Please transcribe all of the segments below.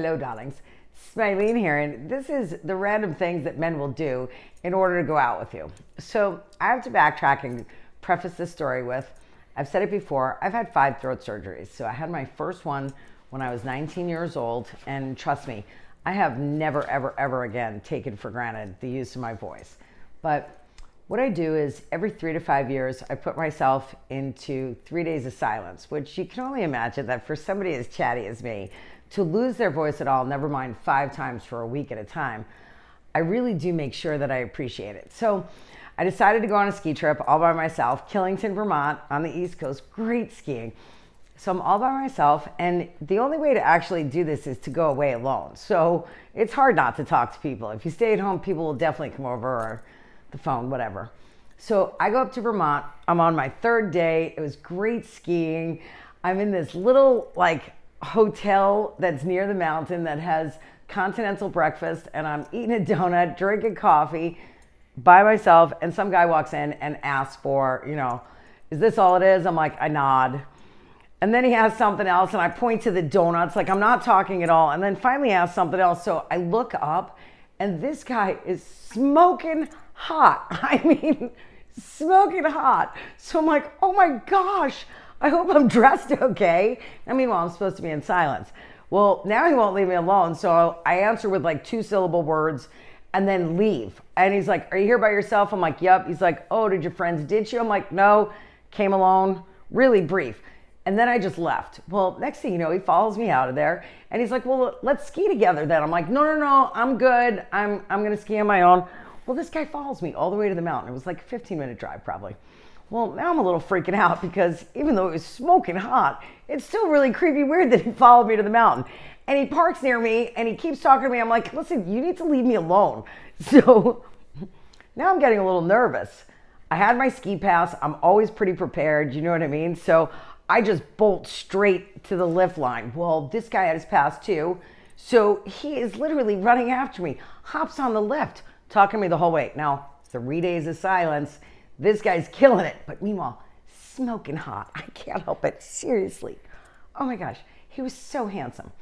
Hello, darlings. Smileen here, and this is the random things that men will do in order to go out with you. So I have to backtrack and preface this story with, I've said it before, I've had 5 throat surgeries. So I had my first one when I was 19 years old, and trust me, I have never, ever, ever again taken for granted the use of my voice. But what I do is every 3 to 5 years, I put myself into 3 days of silence, which you can only imagine that for somebody as chatty as me, to lose their voice at all, never mind 5 times for a week at a time, I really do make sure that I appreciate it. So I decided to go on a ski trip all by myself, Killington, Vermont, on the East Coast, great skiing. So I'm all by myself, and the only way to actually do this is to go away alone. So it's hard not to talk to people. If you stay at home, people will definitely come over, or the phone, whatever. So I go up to Vermont. I'm on my 3rd day. It was great skiing. I'm in this little hotel that's near the mountain that has continental breakfast, and I'm eating a donut, drinking coffee by myself, and some guy walks in and asks for, is this all it is? I'm like, I nod. And then he has something else, and I point to the donuts, like I'm not talking at all. And then finally asks something else. So I look up, and this guy is smoking hot. I mean, smoking hot. So I'm like, oh my gosh, I hope I'm dressed okay. And meanwhile, I'm supposed to be in silence. Well, now he won't leave me alone. So I answer with 2-syllable words and then leave. And he's like, are you here by yourself? I'm like, yep. He's like, oh, did your friends ditch you? I'm like, no, came alone. Really brief. And then I just left. Well, next thing you know, he follows me out of there, and he's like, well, let's ski together then. I'm like, no, I'm good. I'm going to ski on my own. Well, this guy follows me all the way to the mountain. It was like a 15-minute drive probably. Well, now I'm a little freaking out because even though it was smoking hot, it's still really creepy weird that he followed me to the mountain. And he parks near me, and he keeps talking to me. I'm like, listen, you need to leave me alone. So now I'm getting a little nervous. I had my ski pass. I'm always pretty prepared. You know what I mean? So I just bolt straight to the lift line. Well, this guy had his pass too. So he is literally running after me, hops on the lift, talking to me the whole way. Now, 3 days of silence. This guy's killing it. But meanwhile, smoking hot. I can't help it. Seriously. Oh my gosh. He was so handsome.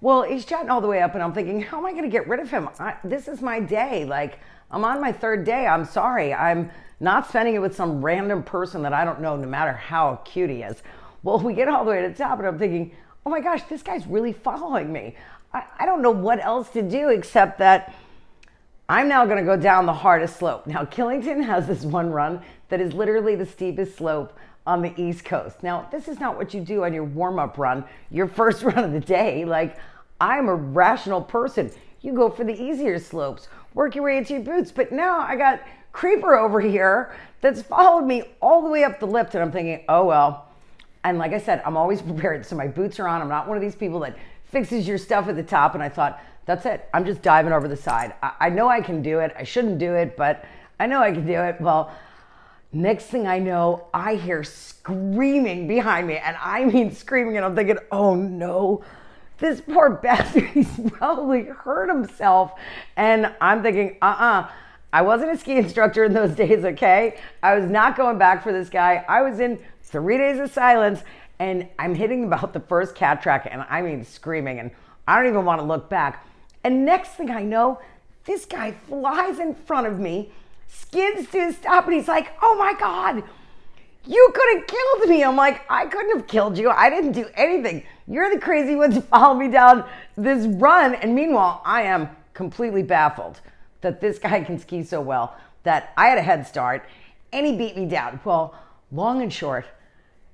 Well, he's chatting all the way up, and I'm thinking, how am I going to get rid of him? This is my day. I'm on my 3rd day. I'm sorry. I'm not spending it with some random person that I don't know, no matter how cute he is. Well, we get all the way to the top, and I'm thinking, oh my gosh, this guy's really following me. I don't know what else to do except that I'm now going to go down the hardest slope. Now, Killington has this one run that is literally the steepest slope on the East Coast. Now, this is not what you do on your warm-up run, your first run of the day. I'm a rational person. You go for the easier slopes, work your way into your boots. But now I got Creeper over here that's followed me all the way up the lift, and I'm thinking, oh, well. And like I said, I'm always prepared. So my boots are on. I'm not one of these people that fixes your stuff at the top. And I thought, that's it. I'm just diving over the side. I know I can do it. I shouldn't do it, but I know I can do it. Well, next thing I know, I hear screaming behind me. And I mean screaming. And I'm thinking, oh no, this poor bastard, he's probably hurt himself. And I'm thinking, I wasn't a ski instructor in those days, okay? I was not going back for this guy. I was in 3 days of silence, and I'm hitting about the first cat track, and I mean screaming, and I don't even want to look back. And next thing I know, this guy flies in front of me, skids to a stop, and he's like, oh my God, you could have killed me. I'm like, I couldn't have killed you. I didn't do anything. You're the crazy one to follow me down this run. And meanwhile, I am completely baffled that this guy can ski so well, that I had a head start, and he beat me down. Well, long and short,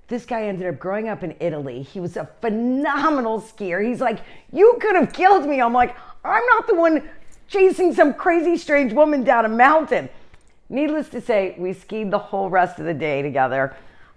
this guy ended up growing up in Italy. He was a phenomenal skier. He's like, you could have killed me. I'm like, I'm not the one chasing some crazy, strange woman down a mountain. Needless to say, we skied the whole rest of the day together.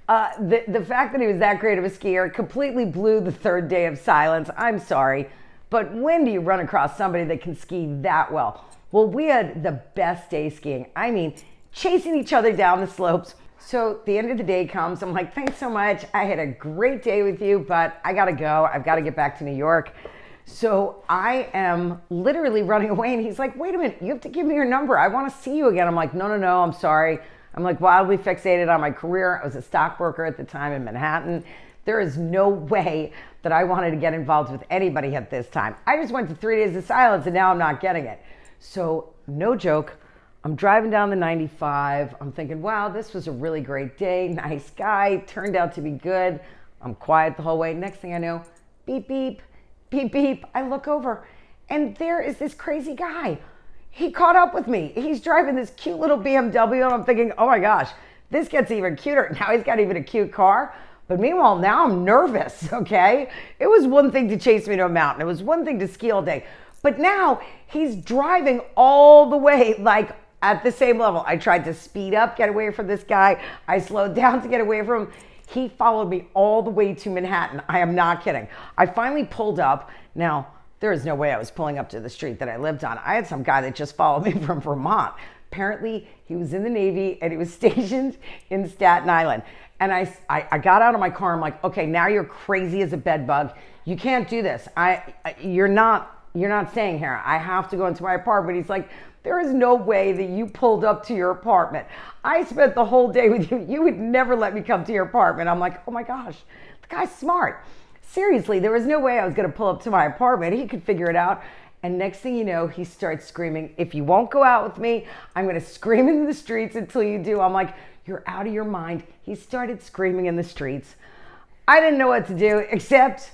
The fact that he was that great of a skier completely blew the 3rd day of silence. I'm sorry. But when do you run across somebody that can ski that well? Well, we had the best day skiing. I mean, chasing each other down the slopes. So the end of the day comes. I'm like, thanks so much. I had a great day with you, but I got to go. I've got to get back to New York. So I am literally running away. And he's like, wait a minute, you have to give me your number. I want to see you again. I'm like, no, I'm sorry. I'm like wildly fixated on my career. I was a stockbroker at the time in Manhattan. There is no way that I wanted to get involved with anybody at this time. I just went to 3 days of silence and now I'm not getting it. So no joke, I'm driving down the 95. I'm thinking, wow, this was a really great day. Nice guy, turned out to be good. I'm quiet the whole way. Next thing I know, beep, beep, beep, beep. I look over and there is this crazy guy. He caught up with me. He's driving this cute little BMW and I'm thinking, oh my gosh, this gets even cuter. Now he's got even a cute car. But meanwhile, now I'm nervous, okay? It was one thing to chase me to a mountain. It was one thing to ski all day. But now he's driving all the way, like at the same level. I tried to speed up, get away from this guy. I slowed down to get away from him. He followed me all the way to Manhattan. I am not kidding. I finally pulled up. Now, there is no way I was pulling up to the street that I lived on. I had some guy that just followed me from Vermont. Apparently, he was in the Navy and he was stationed in Staten Island. And I got out of my car. I'm like, okay, now you're crazy as a bed bug. You can't do this. You're not staying here. I have to go into my apartment. He's like, there is no way that you pulled up to your apartment. I spent the whole day with you. You would never let me come to your apartment. I'm like, oh my gosh, the guy's smart. Seriously, there was no way I was going to pull up to my apartment. He could figure it out. And next thing you know, he starts screaming, if you won't go out with me, I'm going to scream in the streets until you do. I'm like, you're out of your mind. He started screaming in the streets. I didn't know what to do, except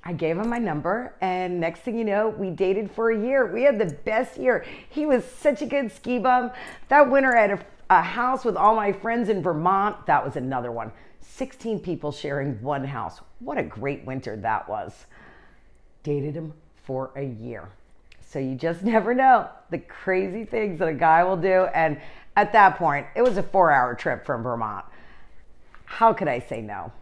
I gave him my number. And next thing you know, we dated for a year. We had the best year. He was such a good ski bum. That winter, I had a house with all my friends in Vermont. That was another one. 16 people sharing one house. What a great winter that was. Dated him for a year. So you just never know the crazy things that a guy will do. And at that point, it was a 4-hour trip from Vermont. How could I say no?